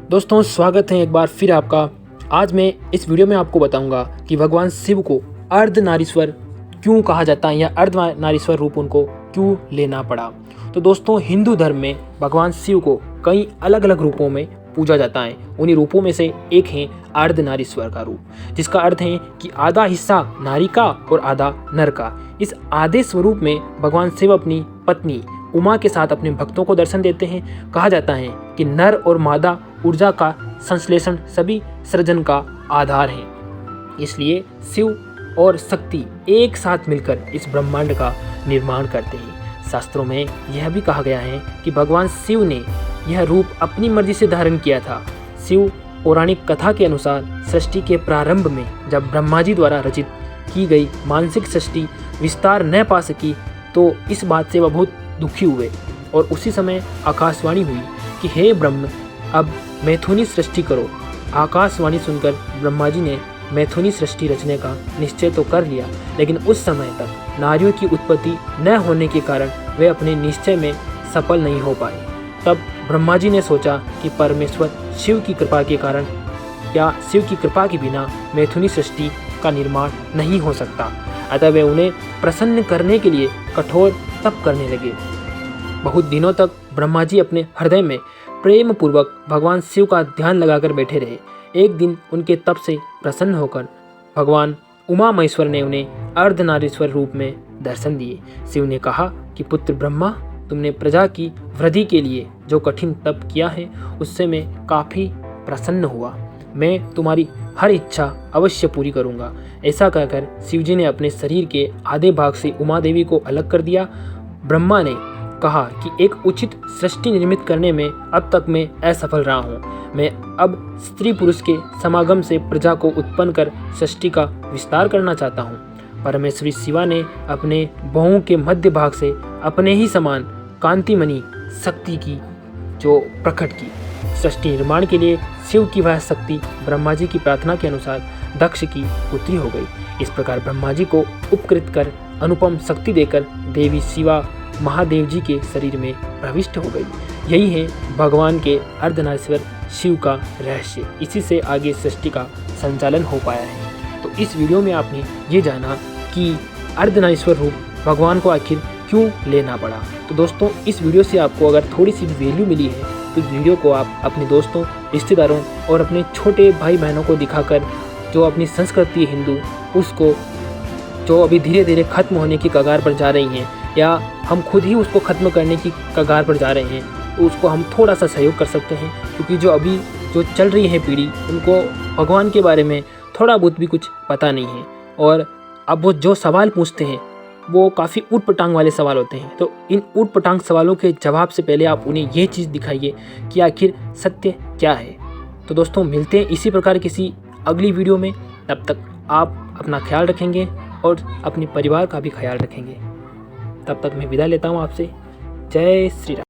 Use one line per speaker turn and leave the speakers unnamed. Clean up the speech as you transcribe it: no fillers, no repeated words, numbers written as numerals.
दोस्तों स्वागत है एक बार फिर आपका। आज मैं इस वीडियो में आपको बताऊंगा कि भगवान शिव को अर्धनारीश्वर क्यों कहा जाता है या अर्धनारीश्वर रूप उनको क्यों लेना पड़ा। तो दोस्तों हिंदू धर्म में भगवान शिव को कई अलग अलग रूपों में पूजा जाता है। उन्हीं रूपों में से एक है अर्धनारीश्वर का रूप, जिसका अर्थ है कि आधा हिस्सा नारी का और आधा नर का। इस आधे स्वरूप में भगवान शिव अपनी पत्नी उमा के साथ अपने भक्तों को दर्शन देते हैं। कहा जाता है कि नर और मादा ऊर्जा का संश्लेषण सभी सृजन का आधार है, इसलिए शिव और शक्ति एक साथ मिलकर इस ब्रह्मांड का निर्माण करते हैं। शास्त्रों में यह भी कहा गया है कि भगवान शिव ने यह रूप अपनी मर्जी से धारण किया था। शिव पौराणिक कथा के अनुसार सृष्टि के प्रारंभ में जब ब्रह्मा जी द्वारा रचित की गई मानसिक सृष्टि विस्तार न पा सकी तो इस बात से वह बहुत दुखी हुए और उसी समय आकाशवाणी हुई कि हे ब्रह्म, अब मैथुनी सृष्टि करो। आकाशवाणी सुनकर ब्रह्मा जी ने मैथुनी सृष्टि रचने का निश्चय तो कर लिया, लेकिन उस समय तक नारियों की उत्पत्ति न होने के कारण वे अपने निश्चय में सफल नहीं हो पाए। तब ब्रह्मा जी ने सोचा कि परमेश्वर शिव की कृपा के कारण या शिव की कृपा के बिना मैथुनी सृष्टि का निर्माण नहीं हो सकता। अतः वे उन्हें प्रसन्न करने के लिए कठोर तप करने लगे। बहुत दिनों तक ब्रह्मा जी अपने हृदय में प्रेम पूर्वक भगवान शिव का ध्यान लगाकर बैठे रहे। एक दिन उनके तप से प्रसन्न होकर भगवान उमा महेश्वर ने उन्हें अर्धनारीश्वर रूप में दर्शन दिए। शिव ने कहा कि पुत्र ब्रह्मा, तुमने प्रजा की वृद्धि के लिए जो कठिन तप किया है उससे मैं काफ़ी प्रसन्न हुआ। मैं तुम्हारी हर इच्छा अवश्य पूरी करूंगा। ऐसा कहकर शिवजी ने अपने शरीर के आधे भाग से उमा देवी को अलग कर दिया। ब्रह्मा ने कहा कि एक उचित सृष्टि निर्मित करने में अब तक मैं असफल रहा हूँ। मैं अब स्त्री पुरुष के समागम से प्रजा को उत्पन्न कर सृष्टि का विस्तार करना चाहता हूँ। परमेश्वरी शिवा ने अपने बाहों के मध्य भाग से अपने ही समान कांतिमणि शक्ति की जो प्रकट की। सृष्टि निर्माण के लिए शिव की वह शक्ति ब्रह्मा जी की प्रार्थना के अनुसार दक्ष की पुत्री हो गई। इस प्रकार ब्रह्मा जी को उपकृत कर अनुपम शक्ति देकर देवी शिवा महादेव जी के शरीर में प्रविष्ट हो गई। यही है भगवान के अर्धनारीश्वर शिव का रहस्य। इसी से आगे सृष्टि का संचालन हो पाया है। तो इस वीडियो में आपने ये जाना कि अर्धनारीश्वर रूप भगवान को आखिर क्यों लेना पड़ा। तो दोस्तों इस वीडियो से आपको अगर थोड़ी सी भी वैल्यू मिली है तो इस वीडियो को आप अपने दोस्तों, रिश्तेदारों और अपने छोटे भाई बहनों को दिखाकर जो अपनी संस्कृति हिंदू उसको जो अभी धीरे धीरे खत्म होने की कगार पर जा रही हैं या हम खुद ही उसको ख़त्म करने की कगार पर जा रहे हैं, तो उसको हम थोड़ा सा सहयोग कर सकते हैं। क्योंकि जो अभी जो चल रही है पीढ़ी, उनको भगवान के बारे में थोड़ा बहुत भी कुछ पता नहीं है और अब वो जो सवाल पूछते हैं वो काफ़ी ऊट पटांग वाले सवाल होते हैं। तो इन ऊट पटांग सवालों के जवाब से पहले आप उन्हें ये चीज़ दिखाइए कि आखिर सत्य क्या है। तो दोस्तों मिलते हैं इसी प्रकार किसी अगली वीडियो में। तब तक आप अपना ख्याल रखेंगे और अपने परिवार का भी ख्याल रखेंगे। तब तक मैं विदा लेता हूँ आपसे। जय श्री राम।